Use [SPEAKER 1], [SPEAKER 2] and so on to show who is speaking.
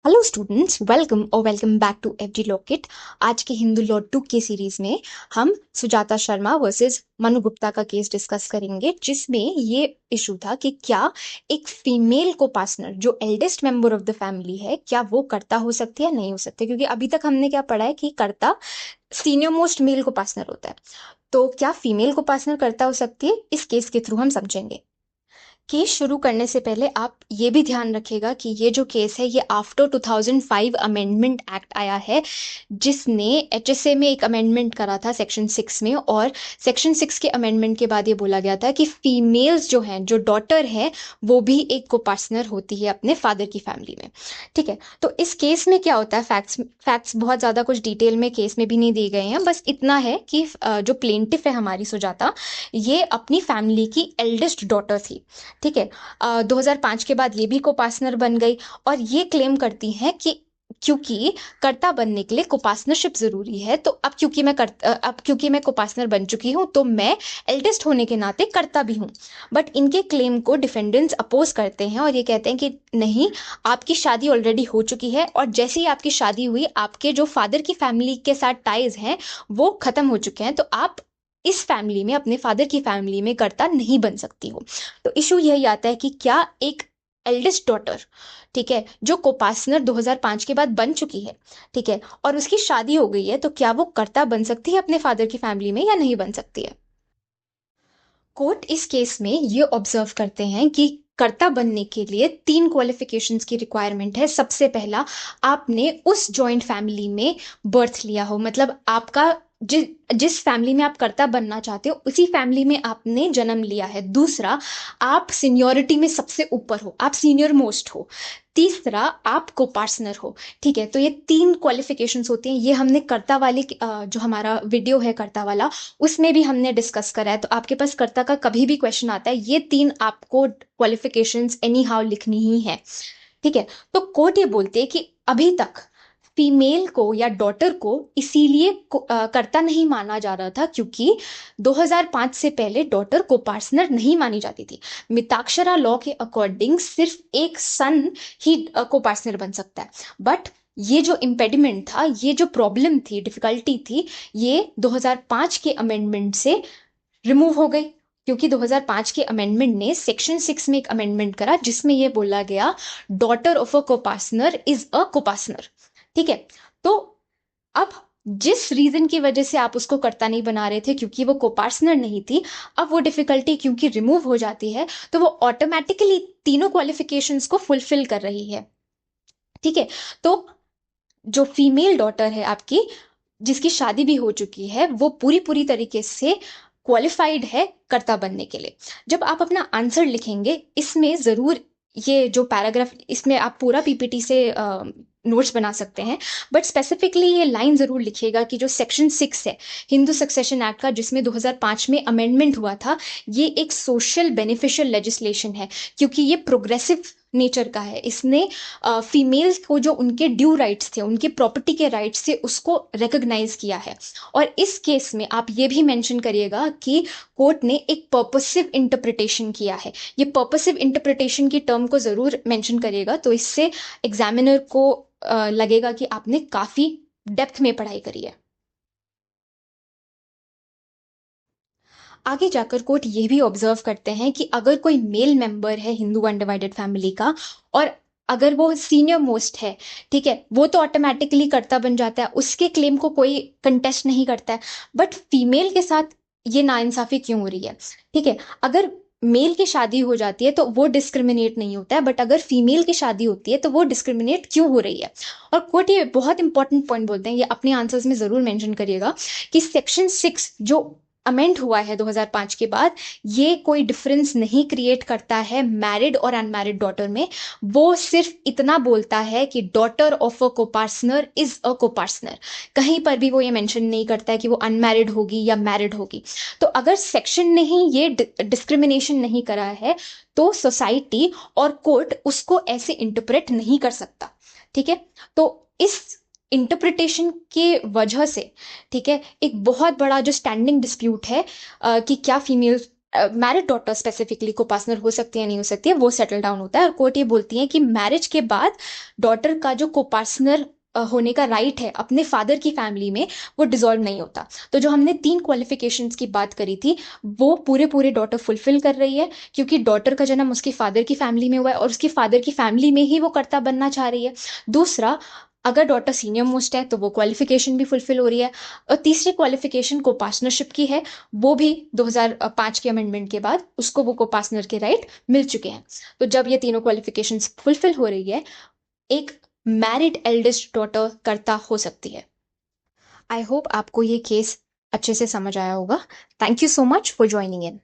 [SPEAKER 1] Hello students, welcome back to FD law kit. आज के Hindu law 2 के सीरीज में हम सुजाता शर्मा वर्सेस मनु गुप्ता का केस डिस्कस करेंगे, जिसमें ये इशू था कि क्या एक फीमेल को पार्टनर जो eldest member of the family है, क्या वो कर्ता हो सकती है या नहीं हो सकती। क्योंकि अभी तक हमने क्या पढ़ा है कि कर्ता सीनियर मोस्ट मेल को पार्टनर होता है, तो क्या फीमेल को पार्टनर कर्ता हो सकती है, इस केस के थ्रू हम समझेंगे। केस शुरू करने से पहले आप ये भी ध्यान रखिएगा कि ये जो केस है ये आफ्टर 2005 अमेंडमेंट एक्ट आया है, जिसने एचएसए में एक अमेंडमेंट करा था सेक्शन 6 में। और सेक्शन 6 के अमेंडमेंट के बाद ये बोला गया था कि फीमेल्स जो हैं, जो डॉटर है, वो भी एक को पार्टनर होती है अपने फादर की फैमिली में। ठीक है, तो इस केस में क्या होता है, फैक्ट्स बहुत ज़्यादा कुछ डिटेल में केस में भी नहीं दिए गए हैं। बस इतना है कि जो प्लेंटिफ है हमारी सुजाता, ये अपनी फैमिली की एल्डेस्ट डॉटर थी। ठीक है, 2005 के बाद ये भी कोपार्टनर बन गई और ये क्लेम करती हैं कि क्योंकि कर्ता बनने के लिए कोपार्टनरशिप जरूरी है, तो अब क्योंकि मैं कोपार्टनर बन चुकी हूं तो मैं एल्डेस्ट होने के नाते कर्ता भी हूं। बट इनके क्लेम को डिफेंडेंट्स अपोज करते हैं और ये कहते हैं कि नहीं, आपकी शादी ऑलरेडी हो चुकी है और जैसे ही आपकी शादी हुई, आपके जो फादर की फैमिली के साथ टाइज हैं वो खत्म हो चुके हैं, तो आप इस फैमिली में, अपने फादर की फैमिली में कर्ता नहीं बन सकती हो। तो इशू यही आता है कि क्या एक एल्डेस्ट डॉटर, ठीक है, जो कोपार्टनर 2005 के बाद बन चुकी है, ठीक है, और उसकी शादी हो गई है, तो क्या वो कर्ता बन सकती है अपने फादर की फैमिली में या नहीं बन सकती है। कोर्ट इस केस में ये ऑब्जर्व करते हैं कि कर्ता बनने के लिए 3 क्वालिफिकेशंस की रिक्वायरमेंट है। सबसे पहला, आपने उस जॉइंट फैमिली में बर्थ लिया हो, मतलब आपका जिस फैमिली में आप कर्ता बनना चाहते हो उसी फैमिली में आपने जन्म लिया है। दूसरा, आप सीनियोरिटी में सबसे ऊपर हो, आप सीनियर मोस्ट हो। तीसरा, आप को पार्टनर हो। ठीक है, तो ये 3 क्वालिफिकेशंस होती हैं। ये हमने कर्ता वाली जो हमारा वीडियो है कर्ता वाला, उसमें भी हमने डिस्कस करा है। तो आपके पास कर्ता का कभी भी क्वेश्चन आता है, ये 3 आपको क्वालिफिकेशंस एनी हाउ लिखनी ही है। ठीक है, तो कोर्ट ये बोलते हैं कि अभी तक फीमेल को या डॉटर को इसीलिए कर्ता नहीं माना जा रहा था क्योंकि 2005 से पहले डॉटर को पार्टनर नहीं मानी जाती थी। मिताक्षरा लॉ के अकॉर्डिंग सिर्फ एक सन ही को पार्टनर बन सकता है। बट ये जो इम्पेडिमेंट था, ये जो प्रॉब्लम थी, डिफिकल्टी थी, ये 2005 के अमेंडमेंट से रिमूव हो गई। क्योंकि 2005 के अमेंडमेंट ने सेक्शन 6 में एक अमेंडमेंट करा जिसमें यह बोला गया, daughter of a copartner is a copartner. ठीक है, तो अब जिस रीजन की वजह से आप उसको कर्ता नहीं बना रहे थे, क्योंकि वो कोपार्टनर नहीं थी, अब वो डिफिकल्टी क्योंकि रिमूव हो जाती है, तो वो ऑटोमेटिकली तीनों क्वालिफिकेशंस को फुलफिल कर रही है। ठीक है, तो जो फीमेल डॉटर है आपकी, जिसकी शादी भी हो चुकी है, वो पूरी पूरी तरीके से क्वालिफाइड है कर्ता बनने के लिए। जब आप अपना आंसर लिखेंगे, इसमें जरूर ये जो पैराग्राफ, इसमें आप पूरा पीपीटी से नोट्स बना सकते हैं, बट स्पेसिफिकली ये लाइन जरूर लिखिएगा कि जो सेक्शन 6 है हिंदू सक्सेशन एक्ट का, जिसमें 2005 में अमेंडमेंट हुआ था, ये एक सोशल बेनिफिशियल लेजिस्लेशन है। क्योंकि ये प्रोग्रेसिव नेचर का है, इसने फीमेल्स को जो उनके ड्यू राइट्स थे, उनके प्रॉपर्टी के राइट्स थे, उसको रिकॉग्नाइज किया है। और इस केस में आप ये भी मेंशन करिएगा कि कोर्ट ने एक पर्पसिव इंटरप्रिटेशन किया है। ये पर्पसिव इंटरप्रिटेशन की टर्म को जरूर मेंशन करिएगा, तो इससे एग्जामिनर को लगेगा कि आपने काफी डेप्थ में पढ़ाई करी है। आगे जाकर कोर्ट ये भी ऑब्जर्व करते हैं कि अगर कोई मेल मेंबर है हिंदू अनडिवाइडेड फैमिली का, और अगर वो सीनियर मोस्ट है, ठीक है, वो तो ऑटोमेटिकली कर्ता बन जाता है, उसके क्लेम को कोई कंटेस्ट नहीं करता है। बट फीमेल के साथ ये नाइंसाफी क्यों हो रही है। ठीक है, अगर मेल की शादी हो जाती है तो वो डिस्क्रिमिनेट नहीं होता है, बट अगर फीमेल की शादी होती है तो वो डिस्क्रिमिनेट क्यों हो रही है। और कोर्ट ये बहुत इंपॉर्टेंट पॉइंट बोलते हैं, ये अपने आंसर्स में जरूर मेंशन करिएगा, कि सेक्शन 6 जो अमेंड हुआ है 2005 के बाद, ये कोई डिफरेंस नहीं क्रिएट करता है मैरिड और अनमैरिड डॉटर में। वो सिर्फ इतना बोलता है कि daughter of a copartner is a copartner. कहीं पर भी वो ये मेंशन नहीं करता है कि वो अनमैरिड होगी या मैरिड होगी। तो अगर सेक्शन ने ही ये डिस्क्रिमिनेशन नहीं करा है, तो सोसाइटी और कोर्ट उसको ऐसे इंटरप्रेट नहीं कर सकता। ठीक है, तो इस इंटरप्रिटेशन के वजह से, ठीक है, एक बहुत बड़ा जो स्टैंडिंग डिस्प्यूट है कि क्या फीमेल मैरिड डॉटर स्पेसिफिकली को पार्टनर हो सकती है नहीं हो सकती है वो सेटल डाउन होता है, और कोर्ट ये बोलती है कि मैरिज के बाद डॉटर का जो को पार्टनर होने का राइट है अपने फादर की फैमिली में, वो डिसॉल्व नहीं होता। तो जो हमने 3 क्वालिफिकेशंस की बात करी थी, वो पूरे पूरे डॉटर फुलफिल कर रही है, क्योंकि डॉटर का जन्म उसके फादर की फैमिली में हुआ है और उसकी फादर की फैमिली में ही वो कर्ता बनना चाह रही है। दूसरा, अगर डॉटर सीनियर मोस्ट है तो वो क्वालिफिकेशन भी फुलफिल हो रही है। और तीसरी क्वालिफिकेशन को पार्टनरशिप की है, वो भी 2005 के अमेंडमेंट के बाद उसको वो को पार्टनर के राइट मिल चुके हैं। तो जब ये तीनों क्वालिफिकेशंस फुलफिल हो रही है, एक मैरिड एल्डेस्ट डॉटर कर्ता हो सकती है। आई होप आपको ये केस अच्छे से समझ आया होगा। Thank you so much for joining in.